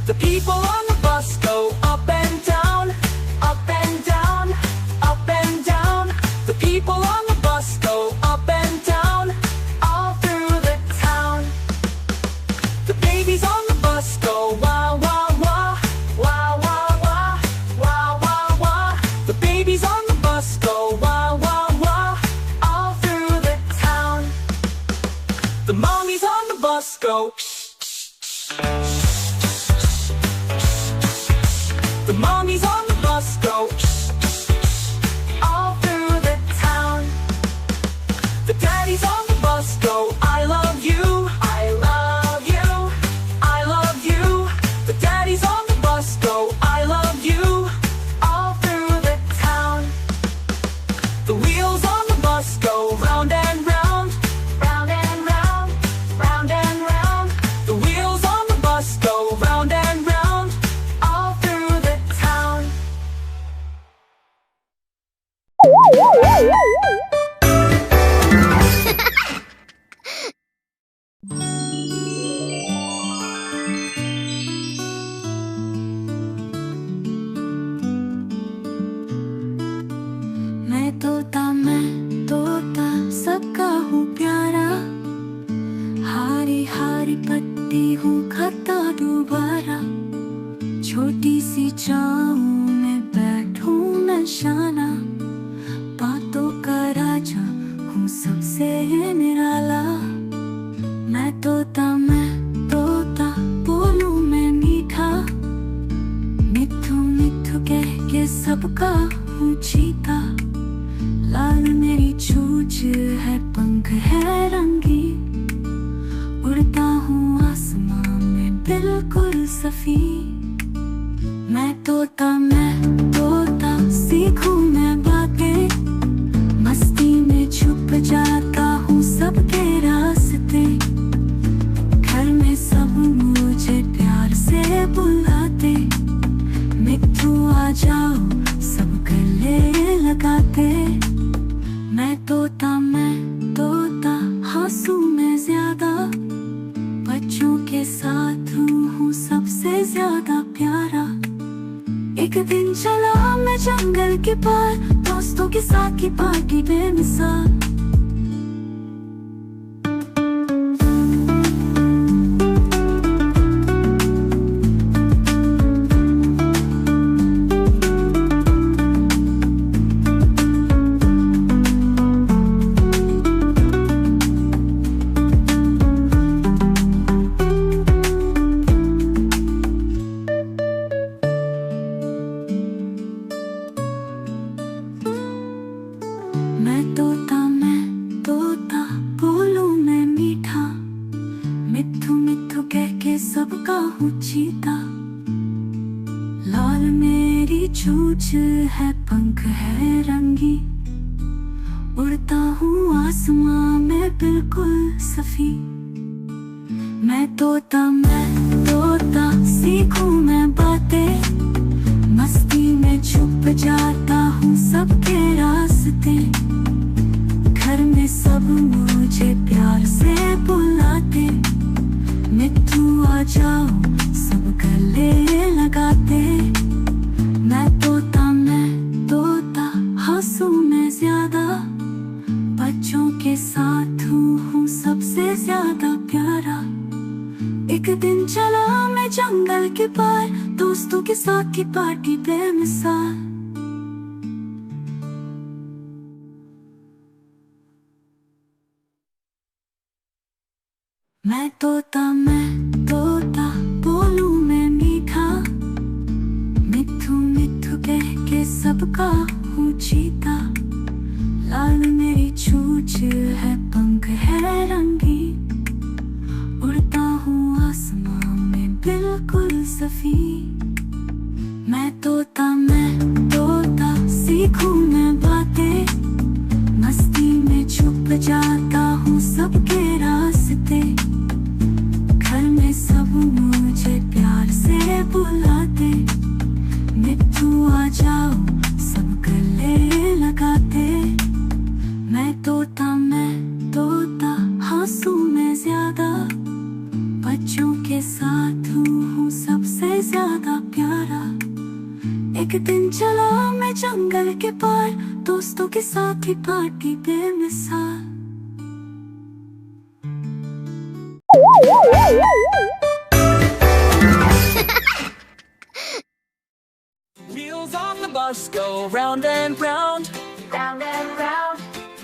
the people on the bus go up and down, Up and down, up and down, the people on the bus go up and down, all through the town. the babies on the bus go wah, wah, wah, Wah, wah, wah, wah, wah, wah, the babies on the bus go wah, wah, wah, all through the town. the mommies on the bus go the mommies on the bus go All through the town. the daddies on the bus go I love you, I love you, I love you, the daddies on the bus go I love you, मैं तोता सबका हूँ प्यारा, हारी हारी पत्ती हूँ खाता दोबारा। छोटी सी छाँव में बैठूं नशाना, बातों का राजा हूँ सबसे निराला। मैं तोता बोलूं मैं मीठा, मिठू मिठू कह के सबका हूँ चीता। लाल मेरी चोंच है, पंख है रंगी, उड़ता हूँ आसमां में बिल्कुल सफी। मैं तोता सीखूं मैं बातें, मस्ती में छुप जाता हूँ सबके रास्ते। घर में सब मुझे प्यार से बुलाते, मिट्ठू आ जाओ सब गले लगाते। मैं तोता हंसूं मैं ज्यादा, बच्चों के साथ हूँ सबसे ज्यादा प्यारा। एक दिन चला मैं जंगल के पार, दोस्तों के साथ की पार्टी बेमिसाल। मैं तोता बोलूं मैं मीठा, मिठू मिठू कह के सबका हूँ चीता। लाल मेरी चोंच है, पंख है रंगी, उड़ता हूँ आसमां में बिल्कुल सफी। मैं तोता सीखूं मैं बातें, मस्ती में छुप जाता हूँ सबके रास्ते। घर में सब मुझे प्यार से बुलाते, मिट्ठू आ जाओ सब गले लगाते। मैं तोता हंसूं मैं ज्यादा, बच्चों के साथ हूँ सबसे ज्यादा प्यारा। एक दिन चला मैं जंगल के पार, दोस्तों के साथ की पार्टी बेमिसाल। मैं तोता बोलूं मैं मीठा, मिठू मिठू कह के सबका हूँ चीता। लाल मेरी चोंच है, पंख है रंगी, उड़ता हूँ आसमां में बिल्कुल सफी। मैं तोता सीखूं मैं बातें, मस्ती में छुप जाता हूँ सबके रास्ते। घर में सब मुझे प्यार से बुलाते, मिट्ठू आ जाओ सब गले लगाते। मैं तोता हंसूं मैं ज्यादा, बच्चों के साथ हूँ सबसे ज्यादा प्यारा। एक दिन चला मैं जंगल के पार, दोस्तों के साथ ही पार्टी बेमिसाल। Wheels on the bus go round and round, Round and round,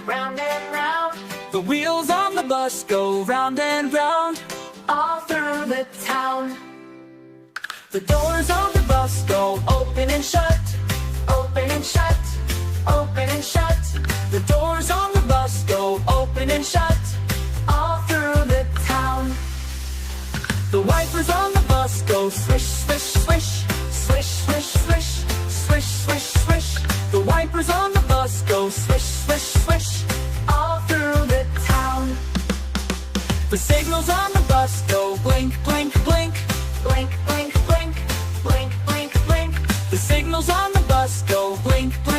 round and round, the wheels on the bus go round and round. all through the town. The doors on the bus go open and shut, Open and shut, open and shut, the doors on the bus go open and shut. all through the town. The wipers on the bus go swish, swish, swish, swish, swish, swish, swish, swish, swish. The wipers on the bus go swish, swish, swish, all through the town. the signals on the bus go blink, blink, blink. Blink, blink, blink, blink, blink, blink. The signals on the bus go blink, blink.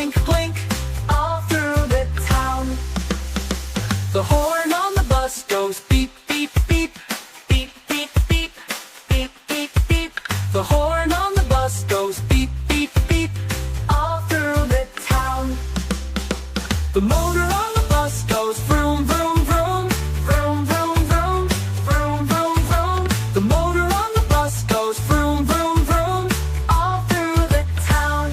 The motor on the bus goes vroom, vroom, vroom. Vroom, vroom, vroom. Vroom, vroom, vroom. The motor on the bus goes vroom, vroom, vroom. All through the town.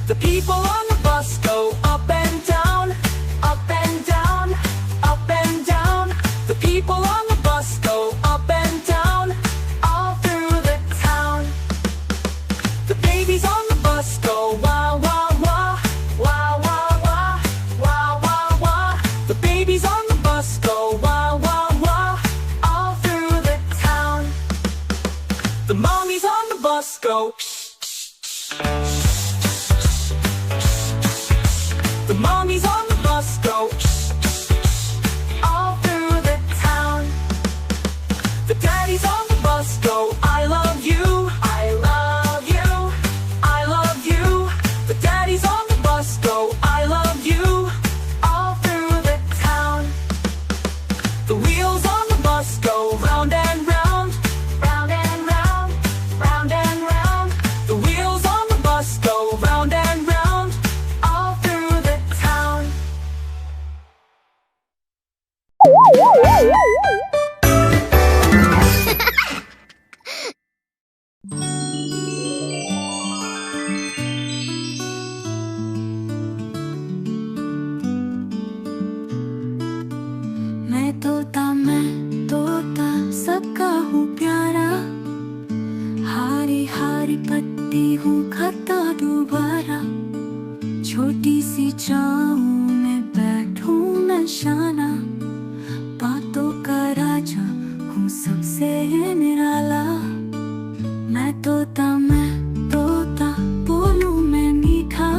The people on the bus go up and down. Up and down. Up and down. The people on the bus go up and down. All through the town. The babies on the bus go wah, wah, wah. Wah, wah, wah. Wah, wah, wah. The babies on the bus go wah, wah, wah. All through the town. The mommies on the bus go shh, shh, shh. The mommies on the bus go shh, shh, shh. All through the town. The daddies on the bus go I love you. I love you. I love you. The daddies on the bus go I love you. All through the town. The wheels on the bus go round and round. Round and round. Round and round. The wheels on the bus go round and round. All through the town. मैं तोता सबका हूँ प्यारा। हारी हारी पत्ती हूँ खाता दोबारा। छोटी सी छाँव में बैठूं मैं शाना। बातों का राजा हूँ सबसे निराला। मैं तोता बोलूं मैं मीठा।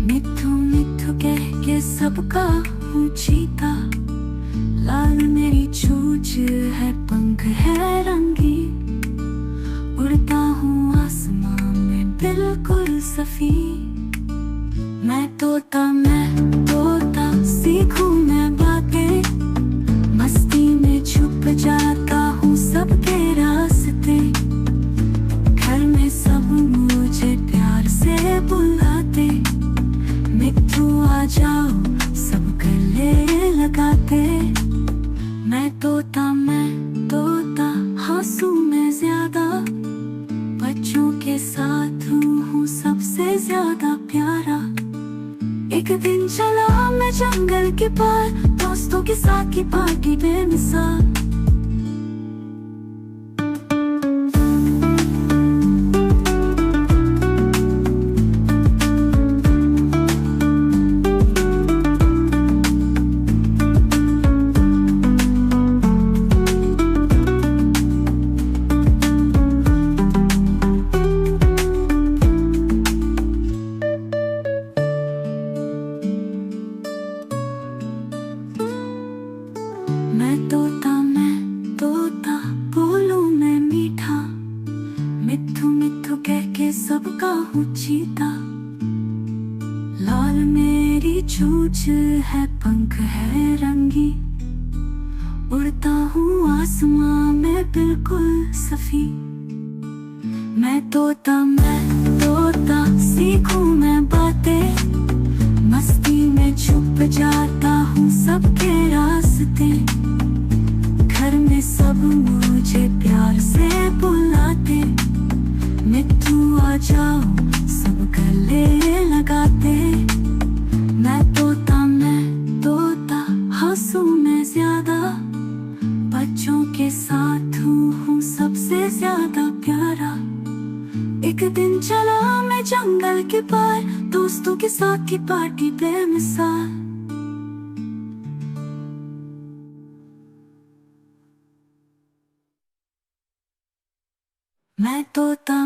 मिठू मिठू कह के सबका हूँ चीता। लाल मेरी चोंच है, पंख है रंगी। उड़ता हूँ आसमां में बिल्कुल सफी। मैं तोता सीखूं मैं बातें। मस्ती में छुप जाता हूँ सबके रास्ते। घर में सब मुझे प्यार से बुलाते। मिट्ठू आ जाओ सब गले लगाते। मैं तोता हंसूं मैं ज्यादा। बच्चों के साथ हूँ सबसे ज्यादा प्यारा। एक दिन चला मैं जंगल के पार, दोस्तों के साथ की पार्टी बेमिसाल। मैं तोता बोलूं मैं मीठा। मिठू मिठू कह के सबका हूँ चीता। लाल मेरी चोंच है, पंख है रंगी। उड़ता हूँ आसमां में बिल्कुल सफी। मैं तोता सीखूं मैं बातें। मस्ती में छुप जाता हूँ सबके रास्ते। घर में सब मुझे प्यार से बुलाते। मिट्ठू आ जाओ सब गले लगाते। मैं तोता हंसूं मैं ज्यादा। बच्चों के साथ हूँ सबसे ज्यादा प्यारा। एक दिन चला मैं जंगल के पार, दोस्तों के साथ की पार्टी बेमिसाल। मैं तोता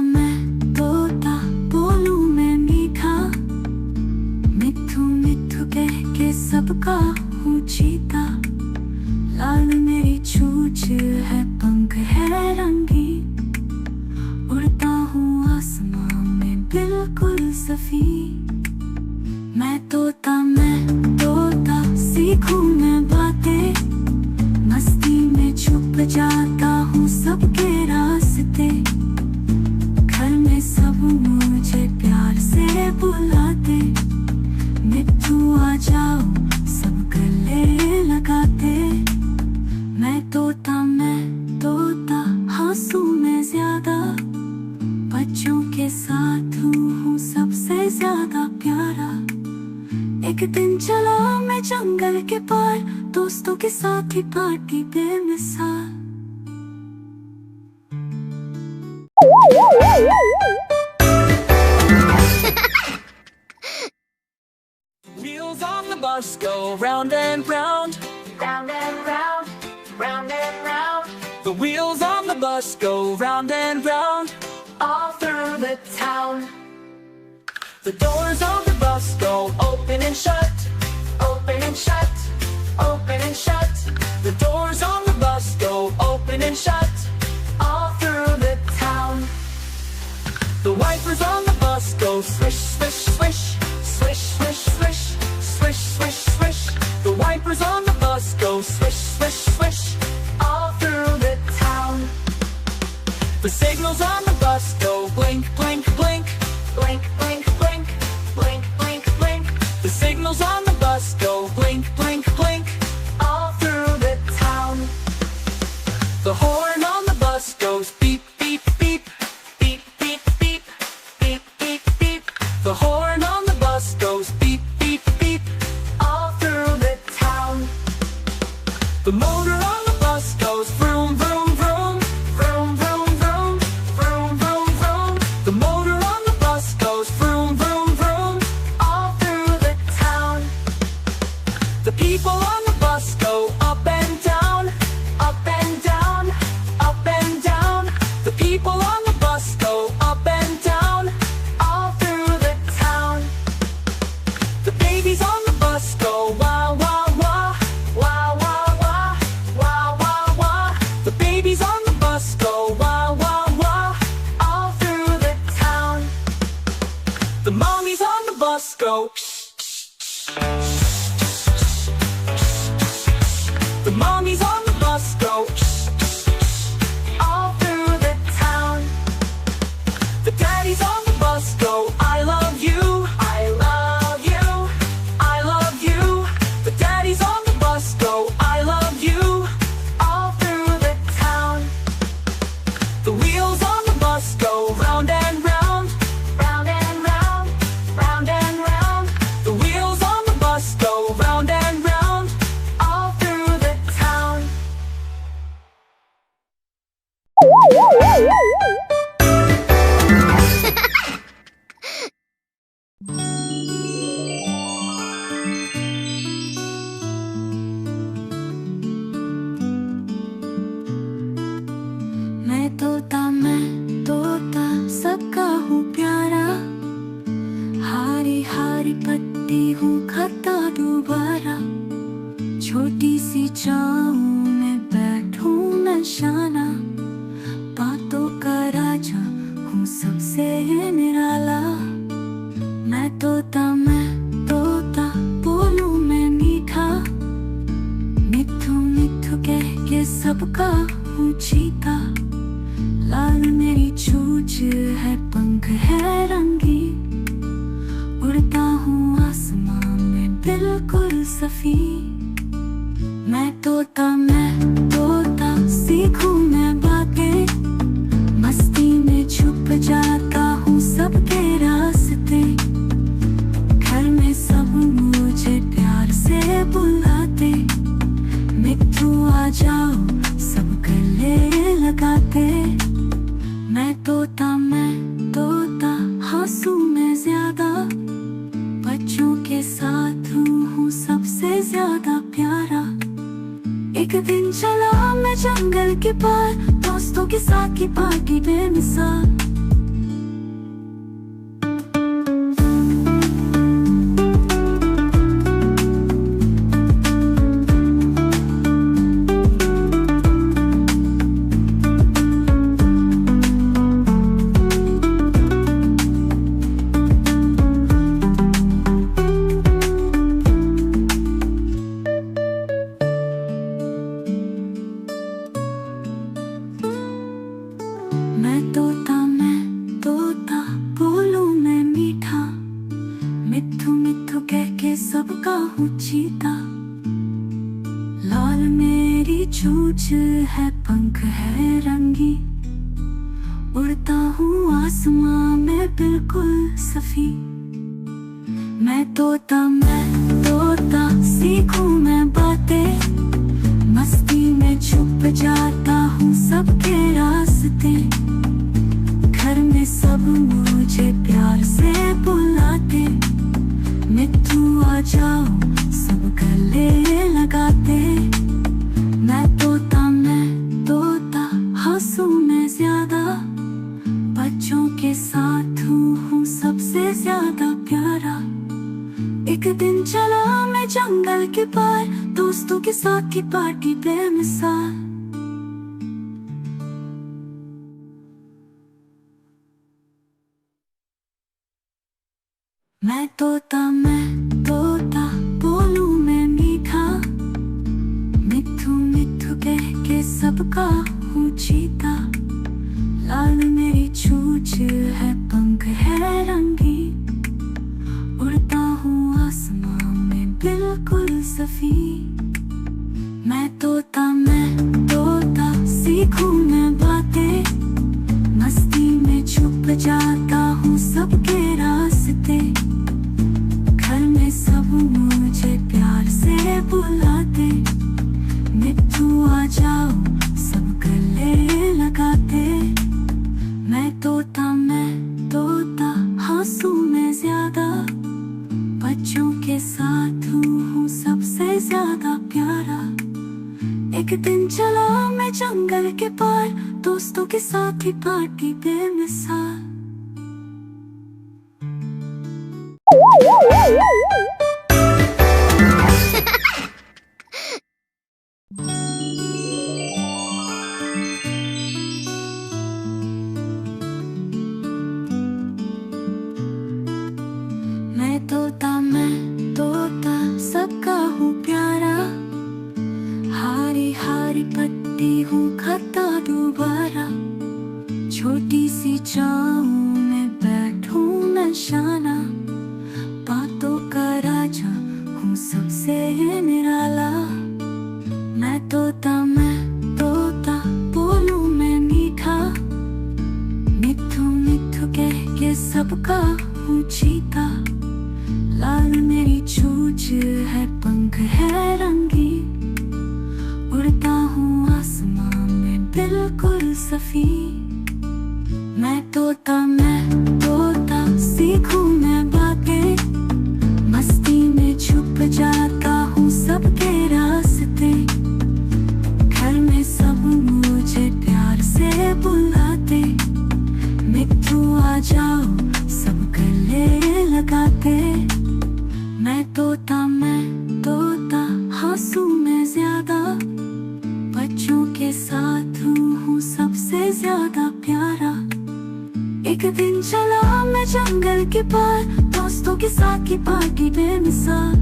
बोलूं मैं मीठा। मिठू मिठू कह के सबका हूँ चीता। लाल मेरी चोंच है, पंख है रंगी। उड़ता हूँ आसमां में बिल्कुल सफी। मैं तोता सीखूं मैं बातें। मस्ती में छुप जाता हूँ सबके रास्ते। घर में सब मुझे प्यार से बुलाते। ज्यादा प्यारा। एक दिन चला मैं जंगल के पार, दोस्तों के साथ ही पार्टी बेमिसाल। Wheels on the bus go round and round, Round and round, round and round, the wheels on the bus go round and round, all through the town. the doors on the bus go open and shut, Open and shut, open and shut, the doors on the bus go open and shut, all through the town. the wipers on the bus go swish, swish, swish, Swish, swish, swish, swish, swish, swish, the wipers on the bus go swish, swish, swish, all through the town. the signals on the bus go blink, blink, blink, Blink, blink, blink, blink, blink, blink, the signals on the bus go blink, blink, blink, all through the town. the horn on the bus goes beep, beep, beep, Beep, beep, beep, beep, beep, beep, the horn on the bus goes beep, beep, beep, all through the town. the motor on the bus goes vroom, vroom, vroom, Vroom, vroom, vroom, vroom, vroom, vroom, the motor on the bus goes vroom, vroom, vroom, all through the town. the people on the bus go up and down, Up and down, up and down, the people on the bus go up and down, all through the town. the babies on the bus go wah, wah, wah, Wah, wah, wah, wah, wah, wah, the babies on the bus go wah, wah, wah, all through the town. the mommies on the bus go shh, shh, shh, the mommies on the bus go shh, All through the town. the daddies on the bus go I love you, I love you, I love you, the daddies on the bus go I love you, all through the town. the wheels on the bus go round and round, Round and round, round and round, the wheels on the bus go round and round, all through the town. मैं तोता सबका हूँ प्यारा, हारी हारी पत्ती हूँ खाता दोबारा। छोटी सी छाँव में बैठूं नशाना, बातों का राजा हूँ सबसे निराला। मैं तोता बोलूं मैं मीठा, मिठू मिठू कह के सबका हूँ चीता। लाल मेरी चोंच है, पंख है रंगी, उड़ता हूँ आसमां में बिल्कुल सफी। मैं तोता सीखूं मैं बातें, मस्ती में छुप जाता हूँ सबके रास्ते। घर में सब मुझे प्यार से बुलाते, मिट्ठू आ जाओ सब गले लगाते। मैं तोता हंसूं मैं ज्यादा, बच्चों के साथ हूँ सबसे ज्यादा प्यारा। एक दिन चला मैं जंगल के पार, दोस्तों के साथ की पार्टी बेमिसाल। मैं तोता बोलूं मैं मीठा, मिट्ठू मिट्ठू कह के सबका हूँ चीता। लाल मेरी चोंच है, पंख है रंगी, उड़ता हूँ आसमां में बिल्कुल सफी। मैं तोता सीखूं मैं बातें, मस्ती में छुप जाता हूँ सबके रास्ते। घर में सब मुझे प्यार से बुलाते, मिट्ठू आ जाओ सब गले लगाते। मैं तोता हंसूं मैं ज्यादा, बच्चों के साथ हूँ सबसे ज्यादा प्यारा। एक दिन चला मैं जंगल के पार, दोस्तों के साथ की पार्टी बेमिसाल। मैं तोता बोलूं मैं मीठा, मिट्ठू मिट्ठू कह के सबका हूँ चीता। लाल मेरी चोंच है, पंख है रंगी, उड़ता हूँ आसमां में बिल्कुल सफी। मैं तोता सीखूं मैं बातें, मस्ती में छुप जाता हूँ सबके रास्ते। घर में सब मुझे प्यार से बुलाते, मिट्ठू आ जाओ सब गले लगाते। मैं तोता हंसूं मैं ज्यादा, बच्चों के साथ हूँ सबसे ज्यादा प्यारा। एक दिन चला मैं जंगल के पार, दोस्तों के साथ ही पार्टी बेमिसाल। मैं तोता सबका हूँ प्यारा, हारी हारी पत्ती हूँ खाता दोबारा। छोटी सी छाँव में बैठूं मैं शाना, बातों का राजा हूँ सबसे निराला। मैं तोता बोलूं मैं मीठा, मिट्ठू मिट्ठू कह के सबका हूँ चीता। लाल मेरी चोंच है, पंख है रंगी, उड़ता हूँ आसमां में बिल्कुल सफी। मैं तोता सीखूं मैं बातें, मस्ती में छुप जाता हूँ सबके रास्ते। घर में सब मुझे प्यार से बुलाते, मिट्ठू आ जाओ सब गले लगाते। मैं तोता हंसूं मैं ज्यादा, बच्चों के साथ हूँ सबसे ज्यादा प्यारा। एक दिन चला मैं जंगल के पार, दोस्तों के साथ की पार्टी बेमिसाल।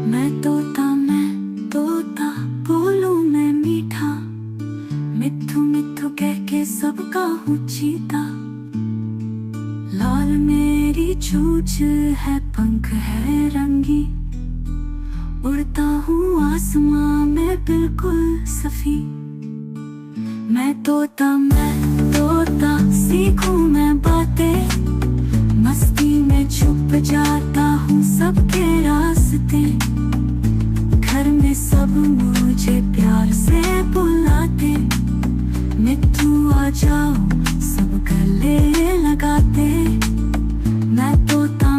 मैं तोता बोलूं मैं मीठा, मिट्ठू मिट्ठू कह के सबका हूँ चीता। लाल मेरी चोंच है, पंख है रंगी, उड़ता हूँ आसमां में बिल्कुल सफी। मैं तोता सीखूं मैं बातें, मस्ती में छुप जाता हूँ सबके रास्ते। घर में सब मुझे प्यार से बुलाते, मिट्ठू आ जाओ सब गले लगाते। मैं तोता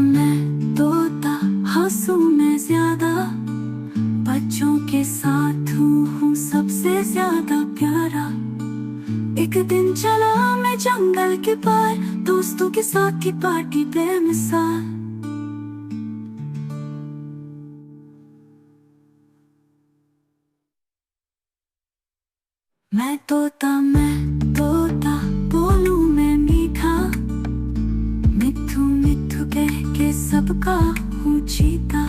हंसूं मैं ज्यादा, बच्चों के साथ हूँ सबसे ज्यादा प्यारा। एक दिन चला मैं जंगल के पार, दोस्तों के साथ की पार्टी बेमिसाल। मैं तोता बोलूं मैं मीठा, मिट्ठू मिट्ठू कह के सबका हूँ चीता।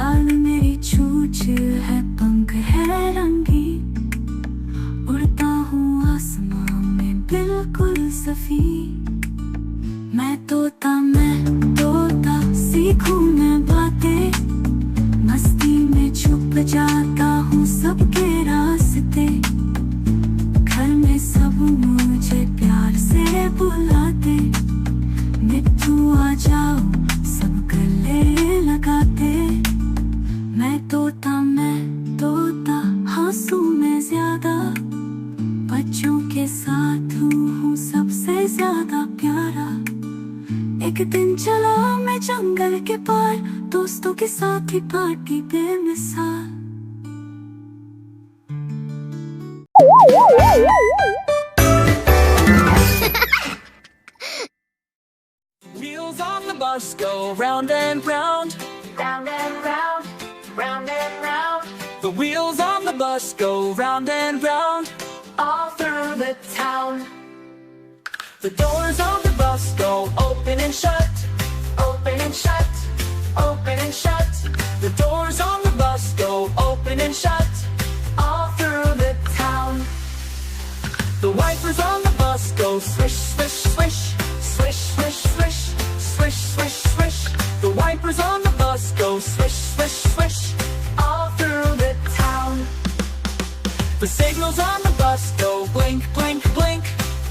लाल मेरी चोंच है, पंख है रंगी, उड़ता हूँ आसमां में बिल्कुल सफी। मैं तोता सीखूं मैं बातें, मस्ती में छुप जाता हूँ सबके रास्ते। घर में सब मुझे प्यार से बुलाते, मिट्टू आ जाओ सब गले लगाते। मैं तोता हंसूं मैं ज्यादा, बच्चों के साथ हूँ सबसे ज्यादा प्यारा। एक दिन चला मैं जंगल के पार, दोस्तों के साथ ही पार्टी बेमिसाल। Wheels on the bus go round and round, Round and round, round and round, the wheels on the bus go round and round, all through the town. the doors on the bus go open and shut, Open and shut, open and shut, the doors on the bus go open and shut, all through the town. the wipers on the bus go swish, swish, swish, Swish, swish, swish, swish, swish, swish, the wipers on the bus go swish, swish, swish, all through the town. the signals on the bus go blink, blink, blink,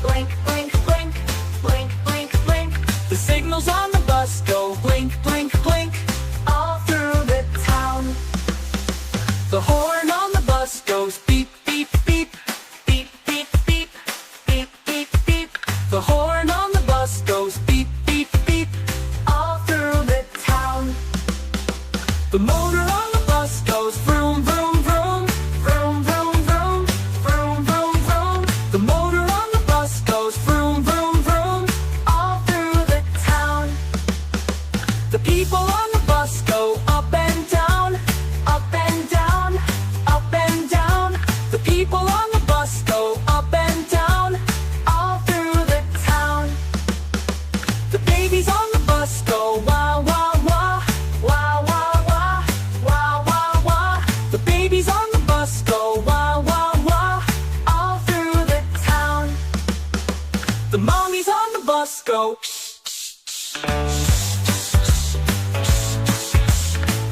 Blink, blink, blink, blink, blink, blink, the signals on the bus go blink, blink, blink, all through the town. the horn on the bus goes beep, beep, beep, Beep, beep, beep, beep, beep, beep, the horn on the bus goes beep, beep, beep, all through the town. the motor on the bus goes vroom, vroom, vroom, Vroom, vroom, vroom, vroom, vroom, vroom, the motor on the bus goes vroom, vroom, vroom, all through the town. the people on the bus go up and down, Up and down, up and down, the people on the bus go up and down, all through the town. the babies on the bus go wah, wah, wah, Wah, wah, wah, wah, wah, wah, the babies on the bus go wah, wah, wah, all through the town. the mommies on the bus go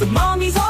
the mommies on